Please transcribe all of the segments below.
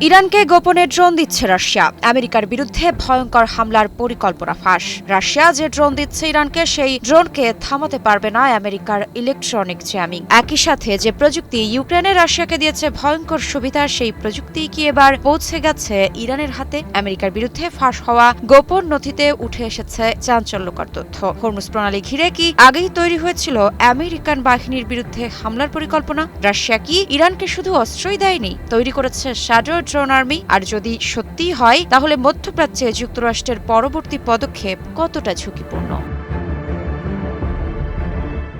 ইরানকে গোপনে ড্রোন দিচ্ছে রাশিয়া। আমেরিকার বিরুদ্ধে ভয়ঙ্কর হামলার পরিকল্পনা ফাঁস। রাশিয়া যে ড্রোন দিচ্ছে ইরানকে, সেই ড্রোনকে থামাতে পারবে না আমেরিকার ইলেকট্রনিক জ্যামিং। একই সাথে যে প্রযুক্তি ইউক্রেনে রাশিয়াকে দিয়েছে ভয়ঙ্কর সুবিধা, সেই প্রযুক্তি কি এবার পৌঁছে গেছে ইরানের হাতে? আমেরিকার বিরুদ্ধে ফাঁস হওয়া গোপন নথিতে উঠে এসেছে চাঞ্চল্যকর তথ্য। হরমুজ প্রণালী ঘিরে কি আগেই তৈরি হয়েছিল আমেরিকান বাহিনীর বিরুদ্ধে হামলার পরিকল্পনা? রাশিয়া কি ইরানকে শুধু অস্ত্রই দেয়নি, তৈরি করেছে শ্যাডো ড্রোন আর্মি? আর যদি সত্যি হয়, তাহলে মধ্যপ্রাচ্যে যুক্তরাষ্ট্রের পরবর্তী পদক্ষেপ কতটা ঝুঁকিপূর্ণ?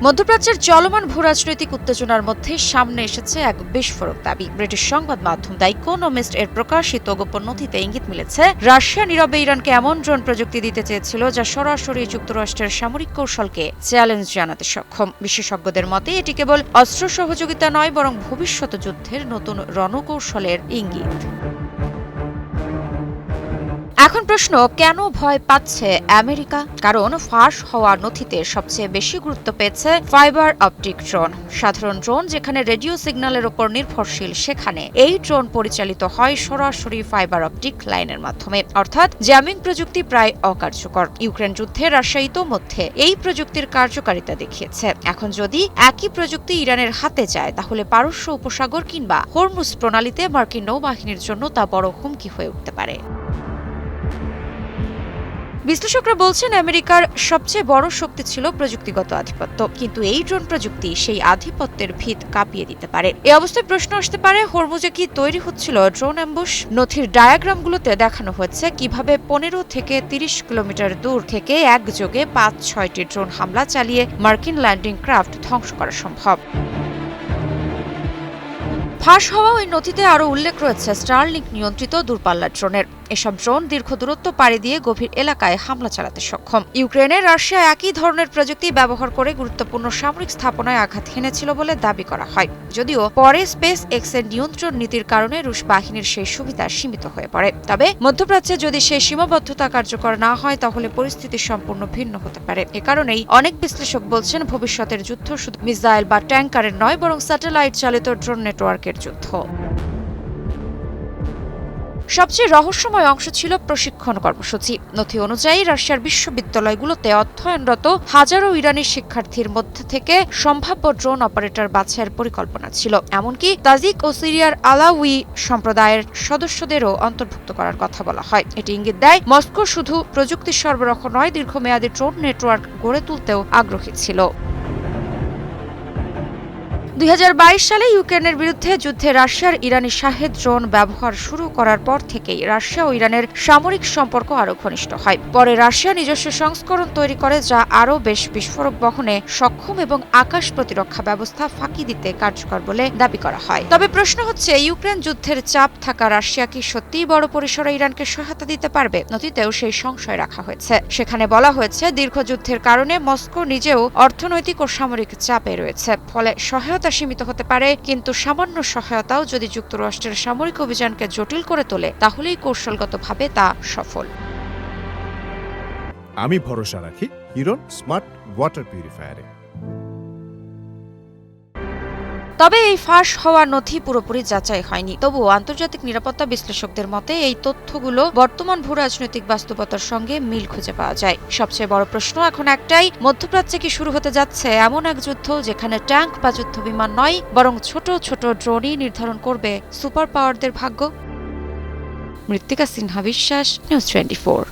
মধ্যপ্রাচ্যের চলমান ভূরাজনৈতিক উত্তেজনার মধ্যে সামনে এসেছে এক বিস্ফোরক দাবি। ব্রিটিশ সংবাদ মাধ্যম দ্য ইকোনমিস্ট এর প্রকাশিত গোপন নথিতে ইঙ্গিত মিলেছে, রাশিয়া নীরবে ইরানকে এমন ড্রোন প্রযুক্তি দিতে চেয়েছিল যা সরাসরি যুক্তরাষ্ট্রের সামরিক কৌশলকে চ্যালেঞ্জ জানাতে সক্ষম। বিশেষজ্ঞদের মতে এটি কেবল অস্ত্র সহযোগিতা নয়, বরং ভবিষ্যৎ যুদ্ধের নতুন রণকৌশলের ইঙ্গিত। এখন প্রশ্ন, কেন ভয় পাচ্ছে আমেরিকা? কারণ ফাঁস হওয়া নথিতে সবচেয়ে বেশি গুরুত্ব পেয়েছে ফাইবার অপটিক ড্রোন। সাধারণ ড্রোন যেখানে রেডিও সিগন্যালের উপর নির্ভরশীল, সেখানে এই ড্রোন পরিচালিত হয় সরাসরি ফাইবার অপটিক লাইনের মাধ্যমে, অর্থাৎ জ্যামিং প্রযুক্তি প্রায় অকার্যকর। ইউক্রেন যুদ্ধে রাশিয়া ইতোমধ্যে এই প্রযুক্তির কার্যকারিতা দেখিয়েছে। এখন যদি একই প্রযুক্তি ইরানের হাতে যায়, তাহলে পারস্য উপসাগর কিংবা হরমুজ প্রণালীতে মার্কিন নৌবাহিনীর জন্য তা বড় হুমকি হয়ে উঠতে পারে। বিশ্লেষকরা বলছেন, আমেরিকার সবচেয়ে বড় শক্তি ছিল প্রযুক্তিগত আধিপত্য, কিন্তু এই ড্রোন প্রযুক্তি সেই আধিপত্যের ভিত কাঁপিয়ে দিতে পারে। এই অবস্থায় প্রশ্ন আসতে পারে, হরমুজে কি তৈরি হচ্ছিল ড্রোন অ্যাম্বুশ? নথির ডায়াগ্রামগুলোতে দেখানো হয়েছে কিভাবে 15 থেকে 30 কিলোমিটার দূর থেকে একযোগে 5-6টি ড্রোন হামলা চালিয়ে মার্কিন ল্যান্ডিং ক্রাফট ধ্বংস করা সম্ভব। ফাঁস হওয়া ওই নথিতে আরও উল্লেখ রয়েছে স্টারলিংক নিয়ন্ত্রিত দূরপাল্লার ড্রোনের। এসব ড্রোন দীর্ঘ দূরত্ব পাড়ি দিয়ে গভীর এলাকায় হামলা চালাতে সক্ষম। ইউক্রেনে রাশিয়া একই ধরনের প্রযুক্তি ব্যবহার করে গুরুত্বপূর্ণ সামরিক স্থাপনায় আঘাত হেনেছিল বলে দাবি করা হয়, যদিও পরে স্পেস এক্সের নিয়ন্ত্রণ নীতির কারণে রুশ বাহিনীর সেই সুবিধা সীমিত হয়ে পড়ে। তবে মধ্যপ্রাচ্যে যদি সেই সীমাবদ্ধতা কার্যকর না হয়, তাহলে পরিস্থিতি সম্পূর্ণ ভিন্ন হতে পারে। এ কারণেই অনেক বিশ্লেষক বলছেন, ভবিষ্যতের যুদ্ধ শুধু মিসাইল বা ট্যাঙ্কারের নয়, বরং স্যাটেলাইট চালিত ড্রোন নেটওয়ার্কের যুদ্ধ। সবচেয়ে রহস্যময় অংশ ছিল প্রশিক্ষণ কর্মসূচি। নথি অনুযায়ী রাশিয়ার বিশ্ববিদ্যালয়গুলোতে অধ্যয়নরত হাজারো ইরানি শিক্ষার্থীর মধ্যে থেকে সম্ভাব্য ড্রোন অপারেটর বাছাইয়ের পরিকল্পনা ছিল। এমনকি তাজিক ও সিরিয়ার আলাউই সম্প্রদায়ের সদস্যদেরও অন্তর্ভুক্ত করার কথা বলা হয়। এটি ইঙ্গিত দেয়, মস্কো শুধু প্রযুক্তি সরবরাহ নয়, দীর্ঘমেয়াদী ড্রোন নেটওয়ার্ক গড়ে তুলতেও আগ্রহী ছিল। 2022 সালে ইউক্রেনের বিরুদ্ধে যুদ্ধে রাশিয়ার ইরানি শাহেদ ড্রোন ব্যবহার শুরু করার পর থেকেই রাশিয়া ও ইরানের সামরিক সম্পর্ক আরও ঘনিষ্ঠ হয়। পরে রাশিয়া নিজস্ব সংস্করণ তৈরি করে, যা আরও বেশ বিস্ফোরক বহনে সক্ষম এবং আকাশ প্রতিরক্ষা ব্যবস্থা ফাঁকি দিতে কার্যকর বলে দাবি করা হয়। তবে প্রশ্ন হচ্ছে, ইউক্রেন যুদ্ধের চাপ থাকা রাশিয়া কি সত্যিই বড় পরিসরে ইরানকে সহায়তা দিতে পারবে? নথিতেও সেই সংশয় রাখা হয়েছে। সেখানে বলা হয়েছে, দীর্ঘ যুদ্ধের কারণে মস্কো নিজেও অর্থনৈতিক ও সামরিক চাপে রয়েছে, ফলে সহায়তা সীমিত হতে পারে। কিন্তু সামান্য সহায়তাও যদি যুক্তরাষ্ট্রের সামরিক অভিযানকে জটিল করে তোলে, তাহলেই কৌশলগতভাবে তা সফল। আমি ভরসা রাখি হিরন স্মার্ট ওয়াটার পিউরিফায়ারে। তবে এই ফাঁস হওয়া নথি পুরোপুরি যাচাই হয়নি। তবুও আন্তর্জাতিক নিরাপত্তা বিশ্লেষকদের মতে এই তথ্যগুলো বর্তমান ভূরাজনৈতিক বাস্তবতার সঙ্গে মিল খুঁজে পাওয়া যায়। সবচেয়ে বড় প্রশ্ন এখন একটাই, মধ্যপ্রাচ্যে কি শুরু হতে যাচ্ছে এমন এক যুদ্ধ যেখানে ট্যাঙ্ক বা যুদ্ধবিমান নয়, বরং ছোট ছোট ড্রোনই নির্ধারণ করবে সুপার পাওয়ারদের ভাগ্য? মৃত্তিকা সিনহা বিশ্বাস, নিউজ 24।